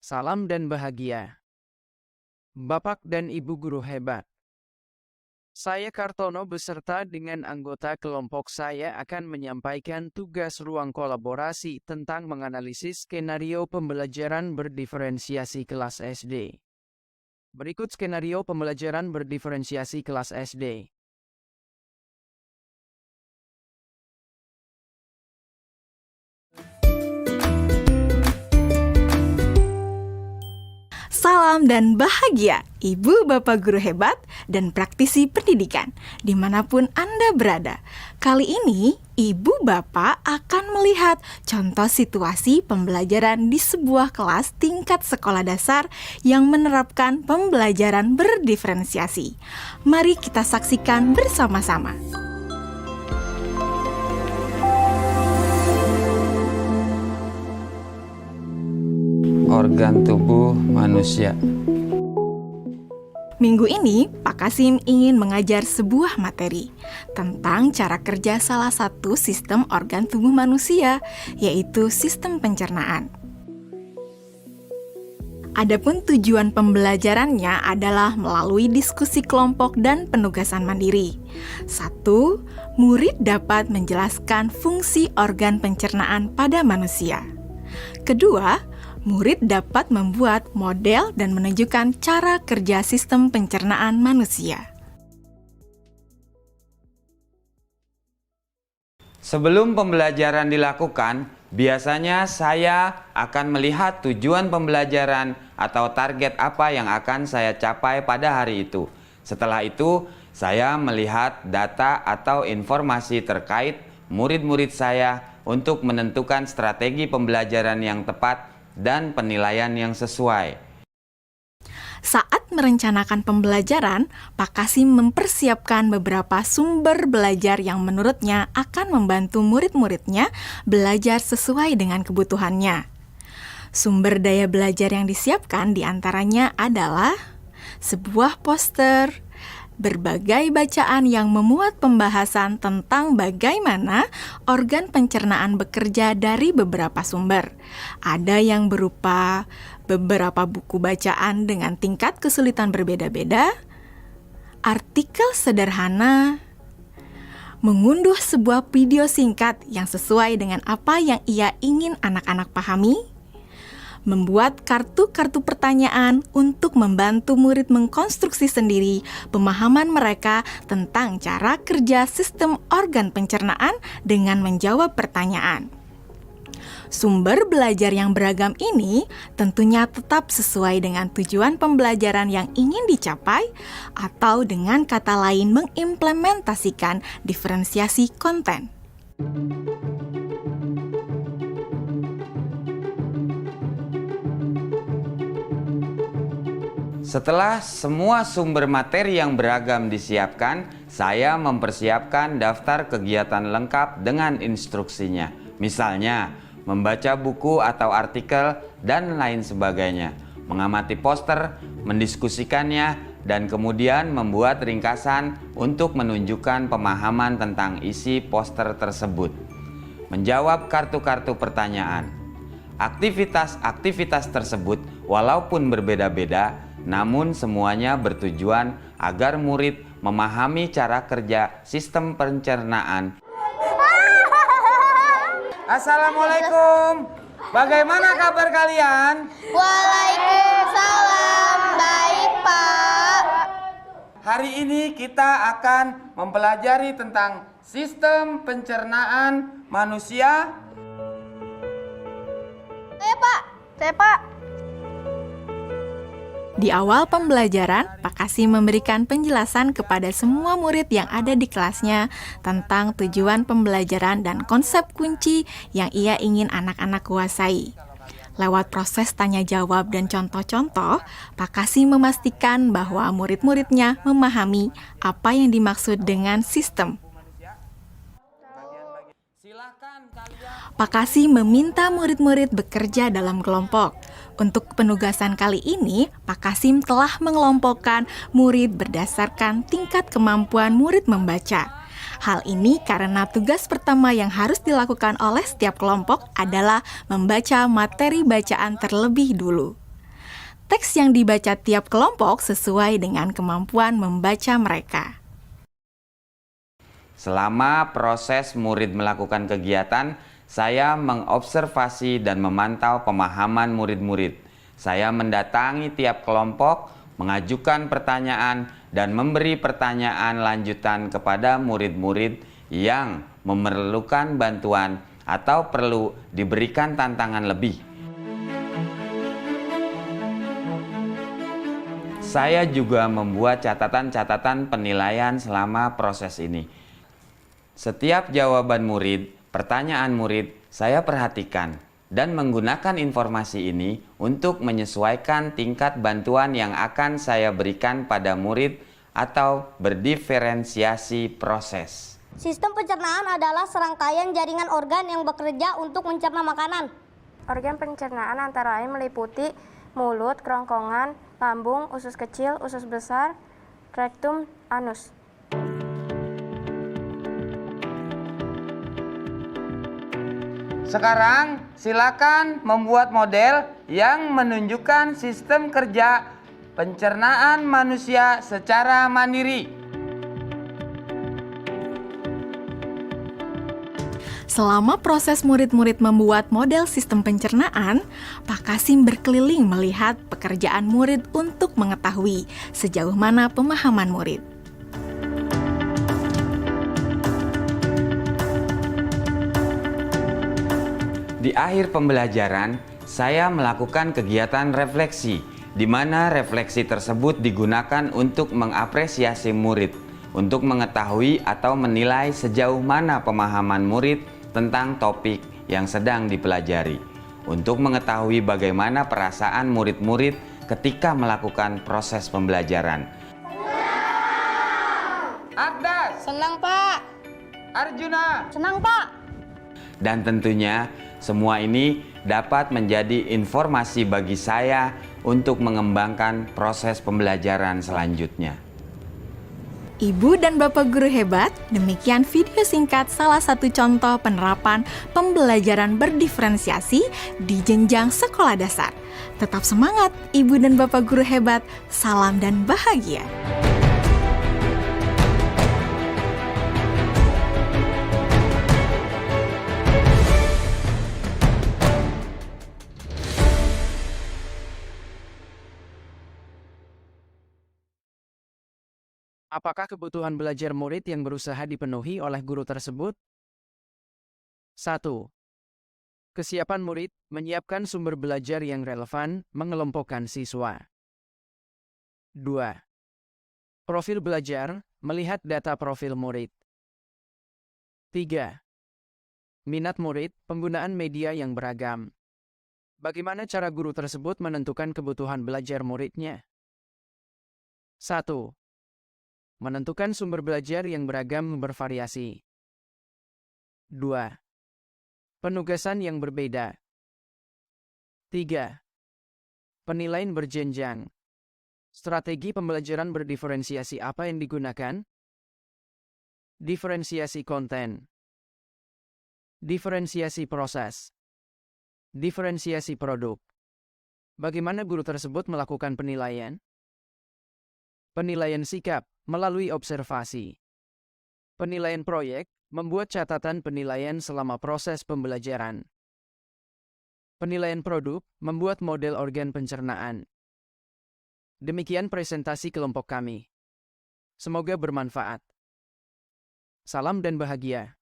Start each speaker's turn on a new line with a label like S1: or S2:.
S1: Salam dan bahagia. Bapak dan Ibu guru hebat. Saya Kartono beserta dengan anggota kelompok saya akan menyampaikan tugas ruang kolaborasi tentang menganalisis skenario pembelajaran berdiferensiasi kelas SD. Berikut skenario pembelajaran berdiferensiasi kelas SD.
S2: Salam dan bahagia, Ibu Bapak guru hebat dan praktisi pendidikan, dimanapun Anda berada. Kali ini, Ibu Bapak akan melihat contoh situasi pembelajaran di sebuah kelas tingkat sekolah dasar yang menerapkan pembelajaran berdiferensiasi. Mari kita saksikan bersama-sama.
S3: Organ tubuh manusia.
S2: Minggu ini, Pak Kasim ingin mengajar sebuah materi tentang cara kerja salah satu sistem organ tubuh manusia, yaitu sistem pencernaan. Adapun tujuan pembelajarannya adalah melalui diskusi kelompok dan penugasan mandiri. 1. Murid dapat menjelaskan fungsi organ pencernaan pada manusia. Kedua, murid dapat membuat model dan menunjukkan cara kerja sistem pencernaan manusia.
S3: Sebelum pembelajaran dilakukan, biasanya saya akan melihat tujuan pembelajaran atau target apa yang akan saya capai pada hari itu. Setelah itu, saya melihat data atau informasi terkait murid-murid saya untuk menentukan strategi pembelajaran yang tepat dan penilaian yang sesuai.
S2: Saat merencanakan pembelajaran, Pak Kasim mempersiapkan beberapa sumber belajar yang menurutnya akan membantu murid-muridnya belajar sesuai dengan kebutuhannya. Sumber daya belajar yang disiapkan diantaranya adalah sebuah poster, berbagai bacaan yang memuat pembahasan tentang bagaimana organ pencernaan bekerja dari beberapa sumber. Ada yang berupa beberapa buku bacaan dengan tingkat kesulitan berbeda-beda, artikel sederhana, mengunduh sebuah video singkat yang sesuai dengan apa yang ia ingin anak-anak pahami, membuat kartu-kartu pertanyaan untuk membantu murid mengkonstruksi sendiri pemahaman mereka tentang cara kerja sistem organ pencernaan dengan menjawab pertanyaan. Sumber belajar yang beragam ini tentunya tetap sesuai dengan tujuan pembelajaran yang ingin dicapai atau dengan kata lain mengimplementasikan diferensiasi konten.
S3: Setelah semua sumber materi yang beragam disiapkan, saya mempersiapkan daftar kegiatan lengkap dengan instruksinya. Misalnya, membaca buku atau artikel dan lain sebagainya, mengamati poster, mendiskusikannya, dan kemudian membuat ringkasan untuk menunjukkan pemahaman tentang isi poster tersebut. Menjawab kartu-kartu pertanyaan. Aktivitas-aktivitas tersebut walaupun berbeda-beda, namun semuanya bertujuan agar murid memahami cara kerja sistem pencernaan. Assalamualaikum. Bagaimana kabar kalian?
S4: Waalaikumsalam. Baik, Pak.
S3: Hari ini kita akan mempelajari tentang sistem pencernaan manusia.
S4: Saya, Pak.
S2: Di awal pembelajaran, Pak Kasim memberikan penjelasan kepada semua murid yang ada di kelasnya tentang tujuan pembelajaran dan konsep kunci yang ia ingin anak-anak kuasai. Lewat proses tanya jawab dan contoh-contoh, Pak Kasim memastikan bahwa murid-muridnya memahami apa yang dimaksud dengan sistem. Pak Kasim meminta murid-murid bekerja dalam kelompok. Untuk penugasan kali ini, Pak Kasim telah mengelompokkan murid berdasarkan tingkat kemampuan murid membaca. Hal ini karena tugas pertama yang harus dilakukan oleh setiap kelompok adalah membaca materi bacaan terlebih dulu. Teks yang dibaca tiap kelompok sesuai dengan kemampuan membaca mereka.
S3: Selama proses murid melakukan kegiatan, saya mengobservasi dan memantau pemahaman murid-murid. Saya mendatangi tiap kelompok, mengajukan pertanyaan, dan memberi pertanyaan lanjutan kepada murid-murid yang memerlukan bantuan atau perlu diberikan tantangan lebih. Saya juga membuat catatan-catatan penilaian selama proses ini. Setiap jawaban murid, pertanyaan murid, saya perhatikan dan menggunakan informasi ini untuk menyesuaikan tingkat bantuan yang akan saya berikan pada murid atau berdiferensiasi proses.
S4: Sistem pencernaan adalah serangkaian jaringan organ yang bekerja untuk mencerna makanan.
S5: Organ pencernaan antara lain meliputi mulut, kerongkongan, lambung, usus kecil, usus besar, rektum, anus.
S3: Sekarang silakan membuat model yang menunjukkan sistem kerja pencernaan manusia secara mandiri.
S2: Selama proses murid-murid membuat model sistem pencernaan, Pak Kasim berkeliling melihat pekerjaan murid untuk mengetahui sejauh mana pemahaman murid.
S3: Di akhir pembelajaran, saya melakukan kegiatan refleksi, di mana refleksi tersebut digunakan untuk mengapresiasi murid, untuk mengetahui atau menilai sejauh mana pemahaman murid tentang topik yang sedang dipelajari, untuk mengetahui bagaimana perasaan murid-murid ketika melakukan proses pembelajaran. Akdas,
S4: Senang, Pak.
S3: Arjuna,
S4: Senang, Pak.
S3: dan tentunya semua ini dapat menjadi informasi bagi saya untuk mengembangkan proses pembelajaran selanjutnya.
S2: Ibu dan Bapak guru hebat, demikian video singkat salah satu contoh penerapan pembelajaran berdiferensiasi di jenjang sekolah dasar. Tetap semangat, Ibu dan Bapak guru hebat. Salam dan bahagia.
S1: Apakah kebutuhan belajar murid yang berusaha dipenuhi oleh guru tersebut? 1. Kesiapan murid menyiapkan sumber belajar yang relevan mengelompokkan siswa. 2. Profil belajar melihat data profil murid. 3. Minat murid penggunaan media yang beragam. Bagaimana cara guru tersebut menentukan kebutuhan belajar muridnya? 1. Menentukan sumber belajar yang beragam bervariasi. 2. Penugasan yang berbeda. 3. Penilaian berjenjang. Strategi pembelajaran berdiferensiasi apa yang digunakan? Diferensiasi konten. Diferensiasi proses. Diferensiasi produk. Bagaimana guru tersebut melakukan penilaian? Penilaian sikap melalui observasi. Penilaian proyek membuat catatan penilaian selama proses pembelajaran. Penilaian produk membuat model organ pencernaan. Demikian presentasi kelompok kami. Semoga bermanfaat. Salam dan bahagia.